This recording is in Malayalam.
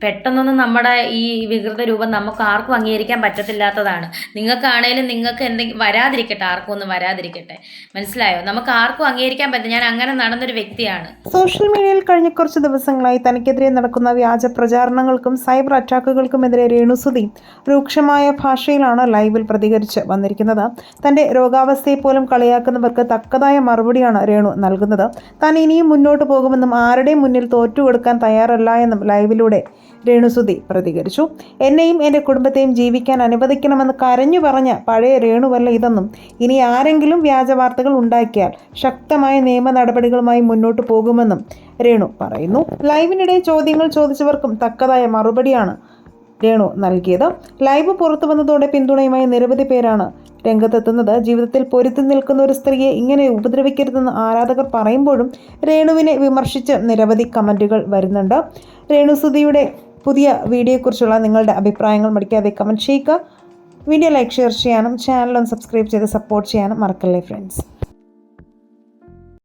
പെട്ടെന്നൊന്നും നമ്മുടെ ഈ വികൃത രൂപം നമുക്ക് ആർക്കും അംഗീകരിക്കാൻ പറ്റത്തില്ലാത്തതാണ്. നിങ്ങൾക്കാണേലും നിങ്ങൾക്ക് എന്തെങ്കിലും വരാതിരിക്കട്ടെ, ആർക്കും ഒന്നും വരാതിരിക്കട്ടെ. മനസ്സിലായോ? നമുക്ക് ആർക്കും അംഗീകരിക്കാൻ പറ്റില്ല. ഞാൻ അങ്ങനെ നടന്നൊരു വ്യക്തിയാണ്. സോഷ്യൽ മീഡിയയിൽ കഴിഞ്ഞ കുറച്ച് ദിവസങ്ങളായി തനിക്കെതിരെ നടക്കുന്ന വ്യാജ പ്രചാരണങ്ങൾക്കും സൈബർ അറ്റാക്കുകൾക്കുമെതിരെ രേണുസുതി രൂക്ഷമായ ഭാഷയിലാണ് ലൈവിൽ പ്രതികരിച്ച് വന്നിരിക്കുന്നത്. തന്റെ രോഗാവസ്ഥയെ പോലും കളിയാക്കുന്നവർക്ക് തക്കതായ മറുപടിയാണ് രേണു നൽകുന്നത്. താൻ ഇനിയും മുന്നോട്ട് പോകുമെന്നും ആരുടെയും മുന്നിൽ തോറ്റുകൊടുക്കാൻ തയ്യാറല്ല എന്നും ലൈവിലൂടെ രേണുസുതി പ്രതികരിച്ചു. എന്നെയും എൻ്റെ കുടുംബത്തെയും ജീവിക്കാൻ അനുവദിക്കണമെന്ന് കരഞ്ഞു പറഞ്ഞ പഴയ രേണുവല്ല ഇതെന്നും ഇനി ആരെങ്കിലും വ്യാജ വാർത്തകൾ ഉണ്ടാക്കിയാൽ ശക്തമായ നിയമ നടപടികളുമായി മുന്നോട്ട് പോകുമെന്നും രേണു പറയുന്നു. ലൈവിനിടെ ചോദ്യങ്ങൾ ചോദിച്ചവർക്കും തക്കതായ മറുപടിയാണ് രേണു നൽകിയത്. ലൈവ് പുറത്തു വന്നതോടെ പിന്തുണയുമായി നിരവധി പേരാണ് രംഗത്തെത്തുന്നത്. ജീവിതത്തിൽ പൊരുത്തി നിൽക്കുന്ന ഒരു സ്ത്രീയെ ഇങ്ങനെ ഉപദ്രവിക്കരുതെന്ന് ആരാധകർ പറയുമ്പോഴും രേണുവിനെ വിമർശിച്ച് നിരവധി കമൻറ്റുകൾ വരുന്നുണ്ട്. രേണുസുതിയുടെ പുതിയ വീഡിയോയെക്കുറിച്ചുള്ള നിങ്ങളുടെ അഭിപ്രായങ്ങൾ മടിക്കാതെ കമൻറ്റ് ചെയ്യുക. വീഡിയോ ലൈക്ക് ഷെയർ ചെയ്യാനും ചാനൽ ഒന്ന് സബ്സ്ക്രൈബ് ചെയ്ത് സപ്പോർട്ട് ചെയ്യാനും മറക്കല്ലേ ഫ്രണ്ട്സ്.